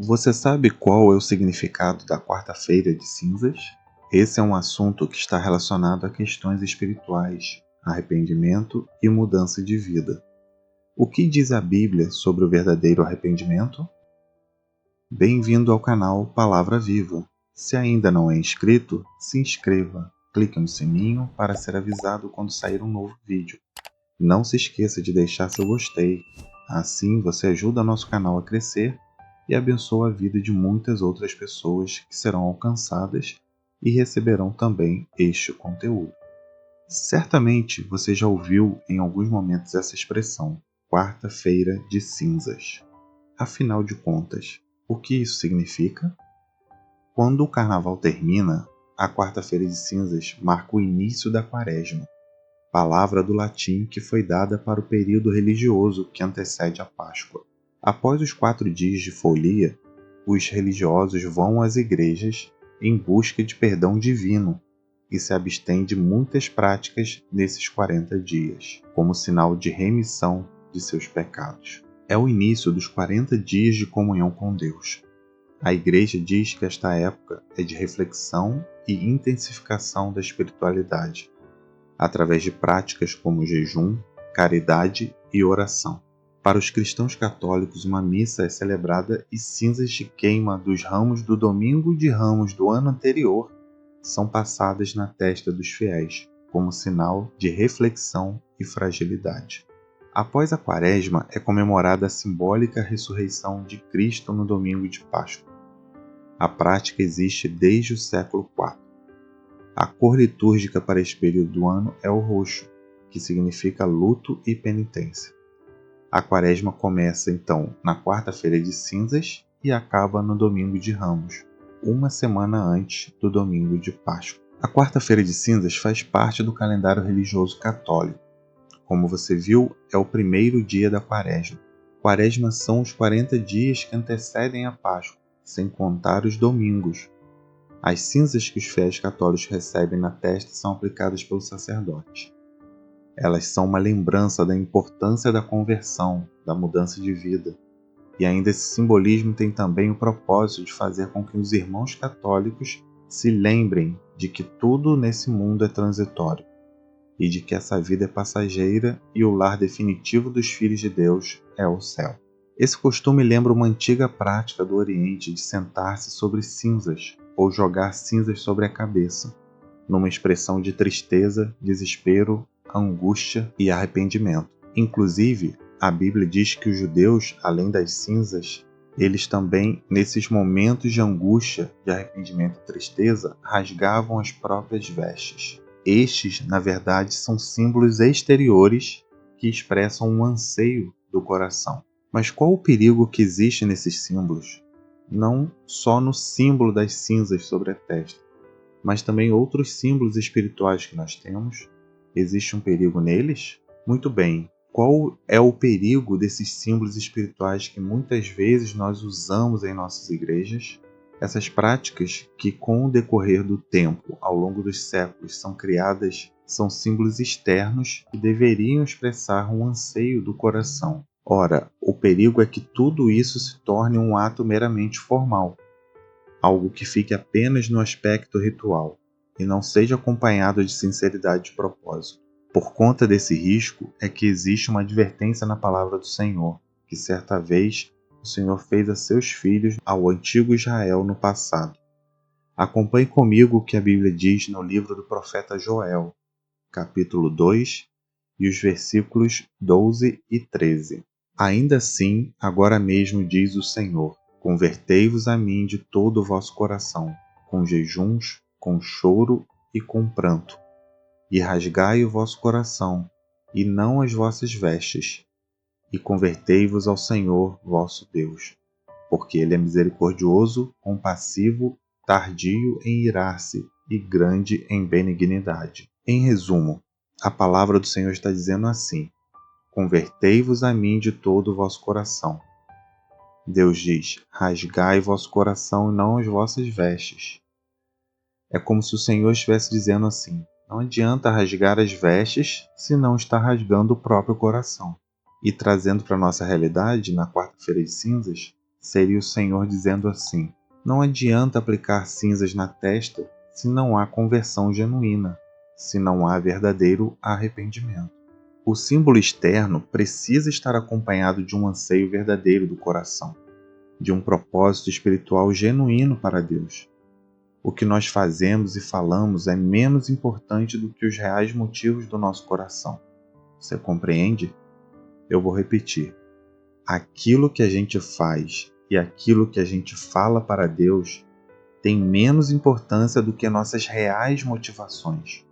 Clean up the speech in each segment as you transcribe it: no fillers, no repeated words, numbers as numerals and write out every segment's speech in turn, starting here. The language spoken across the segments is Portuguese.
Você sabe qual é o significado da quarta-feira de cinzas? Esse é um assunto que está relacionado a questões espirituais, arrependimento e mudança de vida. O que diz a Bíblia sobre o verdadeiro arrependimento? Bem-vindo ao canal Palavra Viva. Se ainda não é inscrito, se inscreva. Clique no sininho para ser avisado quando sair um novo vídeo. Não se esqueça de deixar seu gostei. Assim você ajuda nosso canal a crescer e abençoa a vida de muitas outras pessoas que serão alcançadas e receberão também este conteúdo. Certamente você já ouviu em alguns momentos essa expressão, quarta-feira de cinzas. Afinal de contas, o que isso significa? Quando o carnaval termina, a quarta-feira de cinzas marca o início da quaresma, palavra do latim que foi dada para o período religioso que antecede a Páscoa. Após os 4 dias de folia, os religiosos vão às igrejas em busca de perdão divino e se abstêm de muitas práticas nesses 40 dias, como sinal de remissão de seus pecados. É o início dos 40 dias de comunhão com Deus. A igreja diz que esta época é de reflexão e intensificação da espiritualidade, através de práticas como jejum, caridade e oração. Para os cristãos católicos, uma missa é celebrada e cinzas de queima dos ramos do domingo de Ramos do ano anterior são passadas na testa dos fiéis, como sinal de reflexão e fragilidade. Após a quaresma, é comemorada a simbólica ressurreição de Cristo no domingo de Páscoa. A prática existe desde o século IV. A cor litúrgica para esse período do ano é o roxo, que significa luto e penitência. A quaresma começa então na quarta-feira de cinzas e acaba no domingo de Ramos, uma semana antes do domingo de Páscoa. A quarta-feira de cinzas faz parte do calendário religioso católico. Como você viu, é o primeiro dia da quaresma. Quaresma são os 40 dias que antecedem a Páscoa, sem contar os domingos. As cinzas que os fiéis católicos recebem na testa são aplicadas pelo sacerdote. Elas são uma lembrança da importância da conversão, da mudança de vida. E ainda esse simbolismo tem também o propósito de fazer com que os irmãos católicos se lembrem de que tudo nesse mundo é transitório e de que essa vida é passageira e o lar definitivo dos filhos de Deus é o céu. Esse costume lembra uma antiga prática do Oriente de sentar-se sobre cinzas ou jogar cinzas sobre a cabeça, numa expressão de tristeza, desespero, angústia e arrependimento. Inclusive, a Bíblia diz que os judeus, além das cinzas, eles também, nesses momentos de angústia, de arrependimento e tristeza, rasgavam as próprias vestes. Estes, na verdade, são símbolos exteriores que expressam um anseio do coração. Mas qual o perigo que existe nesses símbolos? Não só no símbolo das cinzas sobre a testa, mas também outros símbolos espirituais que nós temos. Existe um perigo neles? Muito bem. Qual é o perigo desses símbolos espirituais que muitas vezes nós usamos em nossas igrejas? Essas práticas que, com o decorrer do tempo, ao longo dos séculos, são criadas, são símbolos externos que deveriam expressar um anseio do coração. Ora, o perigo é que tudo isso se torne um ato meramente formal, algo que fique apenas no aspecto ritual e não seja acompanhado de sinceridade de propósito. Por conta desse risco é que existe uma advertência na palavra do Senhor, que certa vez o Senhor fez a seus filhos ao antigo Israel no passado. Acompanhe comigo o que a Bíblia diz no livro do profeta Joel, capítulo 2, e os versículos 12 e 13. Ainda assim, agora mesmo diz o Senhor: convertei-vos a mim de todo o vosso coração, com jejuns, com choro e com pranto, e rasgai o vosso coração, e não as vossas vestes, e convertei-vos ao Senhor vosso Deus, porque Ele é misericordioso, compassivo, tardio em irar-se e grande em benignidade. Em resumo, a palavra do Senhor está dizendo assim: convertei-vos a mim de todo o vosso coração. Deus diz: rasgai vosso coração e não as vossas vestes. É como se o Senhor estivesse dizendo assim: não adianta rasgar as vestes se não está rasgando o próprio coração. E trazendo para a nossa realidade, na quarta-feira de cinzas, seria o Senhor dizendo assim: não adianta aplicar cinzas na testa se não há conversão genuína, se não há verdadeiro arrependimento. O símbolo externo precisa estar acompanhado de um anseio verdadeiro do coração, de um propósito espiritual genuíno para Deus. O que nós fazemos e falamos é menos importante do que os reais motivos do nosso coração. Você compreende? Eu vou repetir. Aquilo que a gente faz e aquilo que a gente fala para Deus tem menos importância do que nossas reais motivações.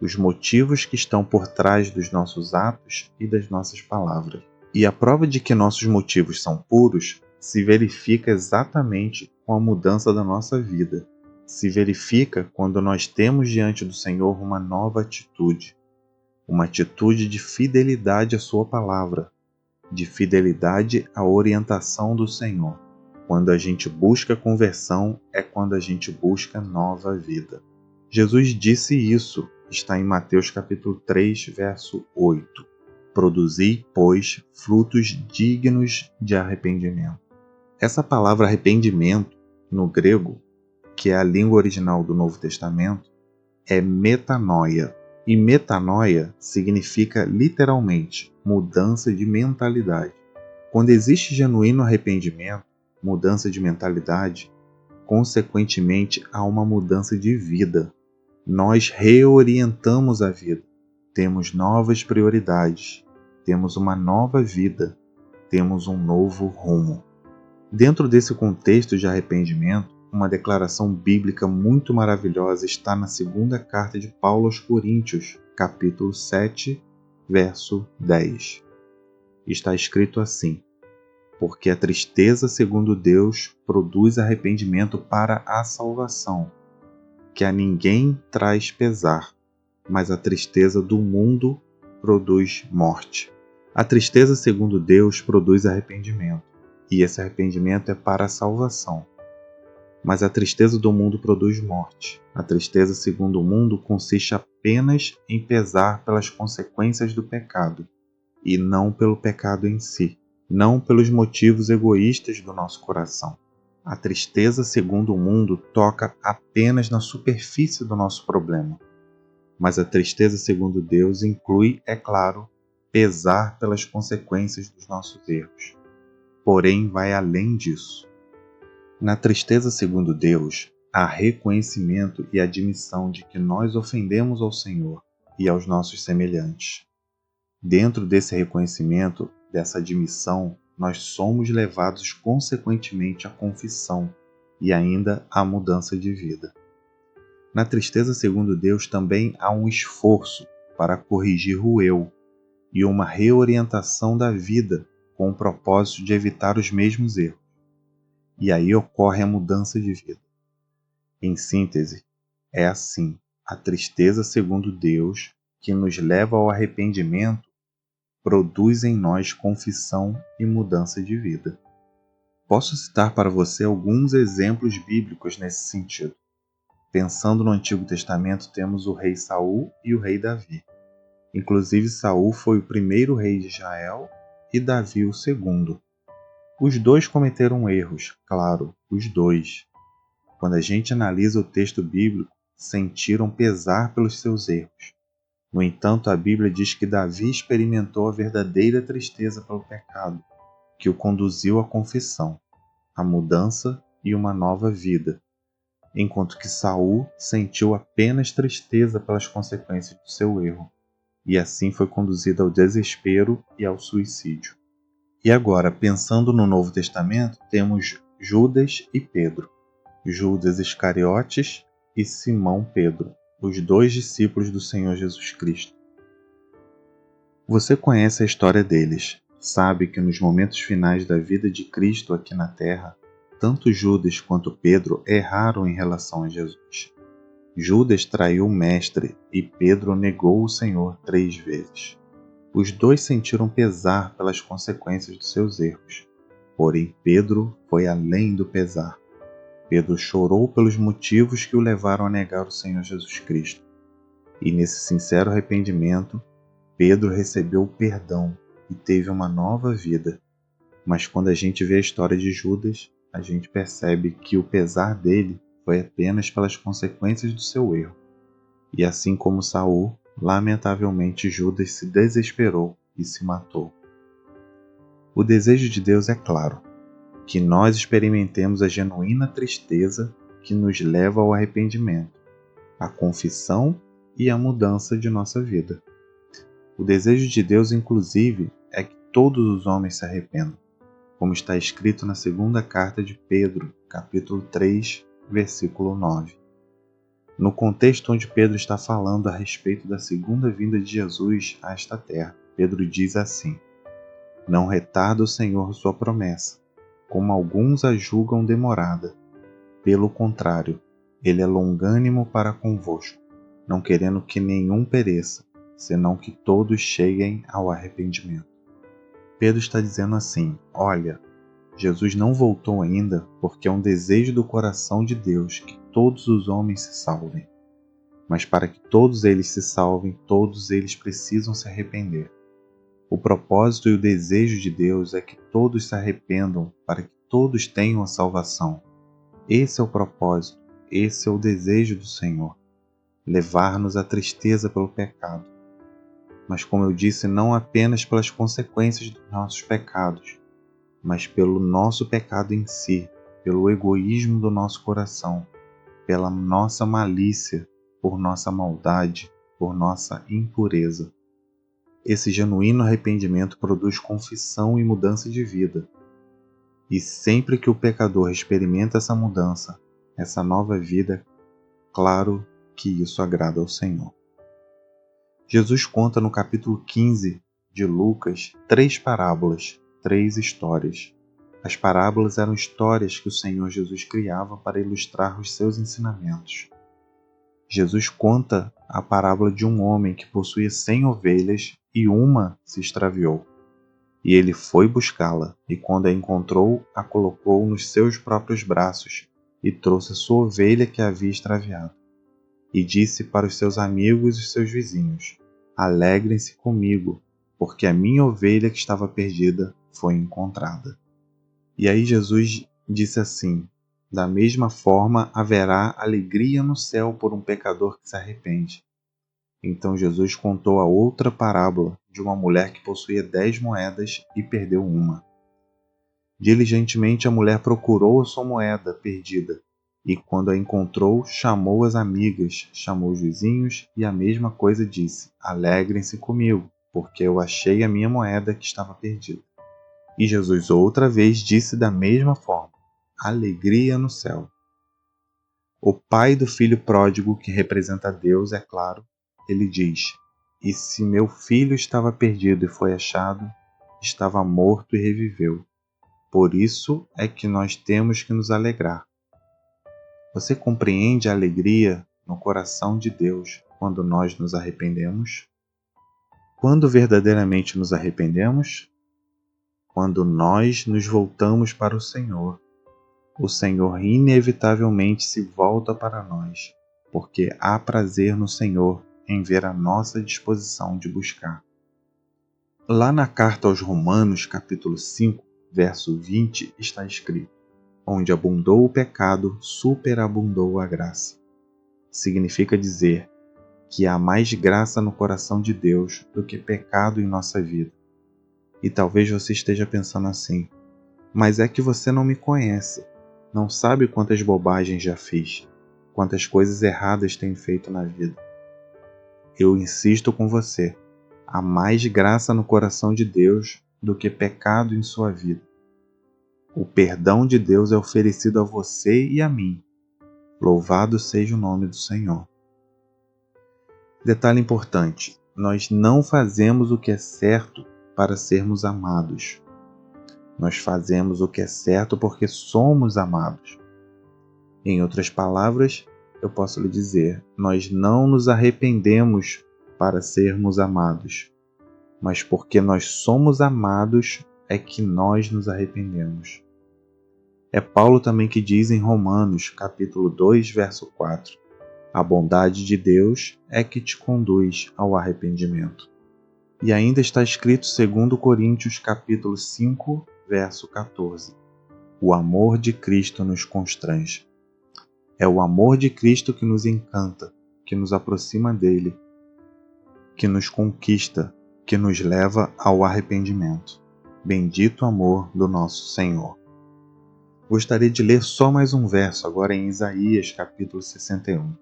Os motivos que estão por trás dos nossos atos e das nossas palavras. E a prova de que nossos motivos são puros se verifica exatamente com a mudança da nossa vida. Se verifica quando nós temos diante do Senhor uma nova atitude. Uma atitude de fidelidade à sua palavra, de fidelidade à orientação do Senhor. Quando a gente busca conversão, é quando a gente busca nova vida. Jesus disse isso, está em Mateus capítulo 3, verso 8. Produzi, pois, frutos dignos de arrependimento. Essa palavra arrependimento, no grego, que é a língua original do Novo Testamento, é metanoia. E metanoia significa literalmente mudança de mentalidade. Quando existe genuíno arrependimento, mudança de mentalidade, consequentemente há uma mudança de vida. Nós reorientamos a vida, temos novas prioridades, temos uma nova vida, temos um novo rumo. Dentro desse contexto de arrependimento, uma declaração bíblica muito maravilhosa está na segunda carta de Paulo aos Coríntios, capítulo 7, verso 10. Está escrito assim: porque a tristeza segundo Deus produz arrependimento para a salvação, que a ninguém traz pesar, mas a tristeza do mundo produz morte. A tristeza segundo Deus produz arrependimento, e esse arrependimento é para a salvação. Mas a tristeza do mundo produz morte. A tristeza segundo o mundo consiste apenas em pesar pelas consequências do pecado, e não pelo pecado em si, não pelos motivos egoístas do nosso coração. A tristeza segundo o mundo toca apenas na superfície do nosso problema. Mas a tristeza segundo Deus inclui, é claro, pesar pelas consequências dos nossos erros. Porém, vai além disso. Na tristeza segundo Deus, há reconhecimento e admissão de que nós ofendemos ao Senhor e aos nossos semelhantes. Dentro desse reconhecimento, dessa admissão, nós somos levados consequentemente à confissão e ainda à mudança de vida. Na tristeza segundo Deus também há um esforço para corrigir o eu e uma reorientação da vida com o propósito de evitar os mesmos erros. E aí ocorre a mudança de vida. Em síntese, é assim: a tristeza segundo Deus, que nos leva ao arrependimento, produz em nós confissão e mudança de vida. Posso citar para você alguns exemplos bíblicos nesse sentido. Pensando no Antigo Testamento, temos o rei Saul e o rei Davi. Inclusive, Saul foi o primeiro rei de Israel e Davi o segundo. Os dois cometeram erros, claro, os dois. Quando a gente analisa o texto bíblico, sentiram pesar pelos seus erros. No entanto, a Bíblia diz que Davi experimentou a verdadeira tristeza pelo pecado, que o conduziu à confissão, à mudança e uma nova vida, enquanto que Saul sentiu apenas tristeza pelas consequências do seu erro, e assim foi conduzido ao desespero e ao suicídio. E agora, pensando no Novo Testamento, temos Judas e Pedro, Judas Iscariotes e Simão Pedro, os dois discípulos do Senhor Jesus Cristo. Você conhece a história deles, sabe que nos momentos finais da vida de Cristo aqui na Terra, tanto Judas quanto Pedro erraram em relação a Jesus. Judas traiu o Mestre e Pedro negou o Senhor 3 vezes. Os dois sentiram pesar pelas consequências de seus erros, porém Pedro foi além do pesar. Pedro chorou pelos motivos que o levaram a negar o Senhor Jesus Cristo. E nesse sincero arrependimento, Pedro recebeu o perdão e teve uma nova vida. Mas quando a gente vê a história de Judas, a gente percebe que o pesar dele foi apenas pelas consequências do seu erro. E assim como Saul, lamentavelmente Judas se desesperou e se matou. O desejo de Deus é claro, que nós experimentemos a genuína tristeza que nos leva ao arrependimento, à confissão e à mudança de nossa vida. O desejo de Deus, inclusive, é que todos os homens se arrependam, como está escrito na segunda carta de Pedro, capítulo 3, versículo 9. No contexto onde Pedro está falando a respeito da segunda vinda de Jesus a esta terra, Pedro diz assim: Não retarda o Senhor sua promessa, como alguns a julgam demorada. Pelo contrário, ele é longânimo para convosco, não querendo que nenhum pereça, senão que todos cheguem ao arrependimento. Pedro está dizendo assim: olha, Jesus não voltou ainda porque é um desejo do coração de Deus que todos os homens se salvem. Mas para que todos eles se salvem, todos eles precisam se arrepender. O propósito e o desejo de Deus é que todos se arrependam para que todos tenham a salvação. Esse é o propósito, esse é o desejo do Senhor, levar-nos à tristeza pelo pecado. Mas como eu disse, não apenas pelas consequências dos nossos pecados, mas pelo nosso pecado em si, pelo egoísmo do nosso coração, pela nossa malícia, por nossa maldade, por nossa impureza. Esse genuíno arrependimento produz confissão e mudança de vida. E sempre que o pecador experimenta essa mudança, essa nova vida, claro que isso agrada ao Senhor. Jesus conta no capítulo 15 de Lucas 3 parábolas, 3 histórias. As parábolas eram histórias que o Senhor Jesus criava para ilustrar os seus ensinamentos. Jesus conta a parábola de um homem que possuía 100 ovelhas e uma se extraviou. E ele foi buscá-la, e quando a encontrou, a colocou nos seus próprios braços e trouxe a sua ovelha que havia extraviado. E disse para os seus amigos e seus vizinhos: Alegrem-se comigo, porque a minha ovelha que estava perdida foi encontrada. E aí Jesus disse assim: da mesma forma haverá alegria no céu por um pecador que se arrepende. Então Jesus contou a outra parábola de uma mulher que possuía 10 moedas e perdeu uma. Diligentemente a mulher procurou a sua moeda perdida, e quando a encontrou, chamou as amigas, chamou os vizinhos e a mesma coisa disse: Alegrem-se comigo, porque eu achei a minha moeda que estava perdida. E Jesus outra vez disse da mesma forma: alegria no céu. O pai do filho pródigo, que representa Deus, é claro, ele diz: E se meu filho estava perdido e foi achado, estava morto e reviveu. Por isso é que nós temos que nos alegrar. Você compreende a alegria no coração de Deus quando nós nos arrependemos? Quando verdadeiramente nos arrependemos? Quando nós nos voltamos para o Senhor. O Senhor inevitavelmente se volta para nós, porque há prazer no Senhor em ver a nossa disposição de buscar. Lá na carta aos Romanos, capítulo 5, verso 20, está escrito: Onde abundou o pecado, superabundou a graça. Significa dizer que há mais graça no coração de Deus do que pecado em nossa vida. E talvez você esteja pensando assim: mas é que você não me conhece, não sabe quantas bobagens já fiz, quantas coisas erradas tenho feito na vida. Eu insisto com você, há mais graça no coração de Deus do que pecado em sua vida. O perdão de Deus é oferecido a você e a mim. Louvado seja o nome do Senhor. Detalhe importante: nós não fazemos o que é certo para sermos amados. Nós fazemos o que é certo porque somos amados. Em outras palavras, eu posso lhe dizer, nós não nos arrependemos para sermos amados, mas porque nós somos amados é que nós nos arrependemos. É Paulo também que diz em Romanos, capítulo 2, verso 4, a bondade de Deus é que te conduz ao arrependimento. E ainda está escrito 2 Coríntios, capítulo 5, verso 14. O amor de Cristo nos constrange. É o amor de Cristo que nos encanta, que nos aproxima dele, que nos conquista, que nos leva ao arrependimento. Bendito amor do nosso Senhor. Gostaria de ler só mais um verso, agora em Isaías, capítulo 61.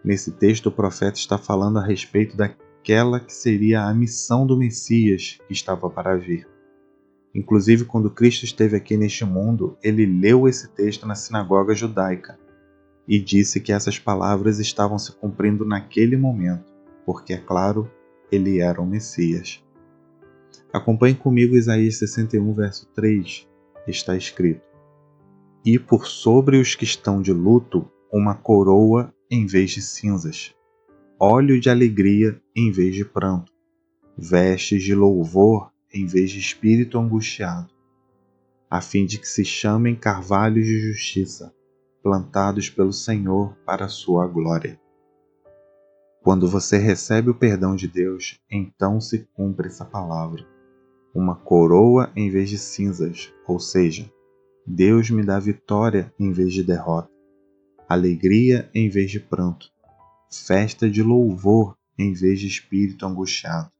Nesse texto, o profeta está falando a respeito daquela que seria a missão do Messias que estava para vir. Inclusive, quando Cristo esteve aqui neste mundo, ele leu esse texto na sinagoga judaica e disse que essas palavras estavam se cumprindo naquele momento, porque, é claro, ele era o Messias. Acompanhe comigo Isaías 61, verso 3, está escrito: E por sobre os que estão de luto, uma coroa em vez de cinzas, óleo de alegria em vez de pranto, vestes de louvor em vez de espírito angustiado, a fim de que se chamem carvalhos de justiça, plantados pelo Senhor para a sua glória. Quando você recebe o perdão de Deus, então se cumpre essa palavra. Uma coroa em vez de cinzas, ou seja, Deus me dá vitória em vez de derrota, alegria em vez de pranto, festa de louvor em vez de espírito angustiado.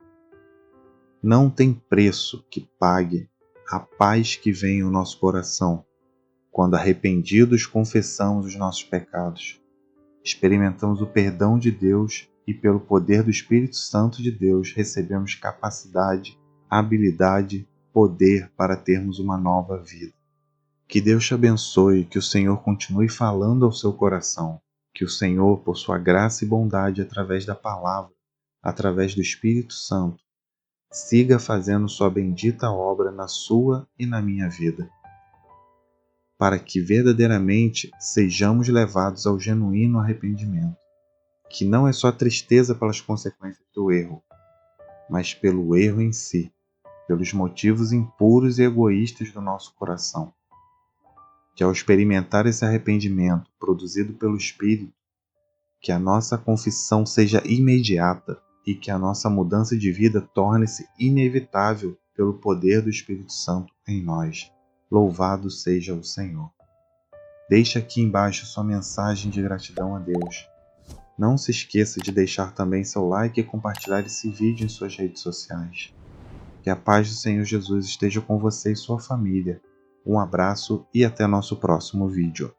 Não tem preço que pague a paz que vem ao nosso coração quando arrependidos confessamos os nossos pecados, experimentamos o perdão de Deus e pelo poder do Espírito Santo de Deus recebemos capacidade, habilidade, poder para termos uma nova vida. Que Deus te abençoe, que o Senhor continue falando ao seu coração, que o Senhor, por sua graça e bondade através da palavra, através do Espírito Santo, siga fazendo sua bendita obra na sua e na minha vida, para que verdadeiramente sejamos levados ao genuíno arrependimento, que não é só tristeza pelas consequências do erro, mas pelo erro em si, pelos motivos impuros e egoístas do nosso coração. Que ao experimentar esse arrependimento produzido pelo Espírito, que a nossa confissão seja imediata e que a nossa mudança de vida torne-se inevitável pelo poder do Espírito Santo em nós. Louvado seja o Senhor. Deixe aqui embaixo sua mensagem de gratidão a Deus. Não se esqueça de deixar também seu like e compartilhar esse vídeo em suas redes sociais. Que a paz do Senhor Jesus esteja com você e sua família. Um abraço e até nosso próximo vídeo.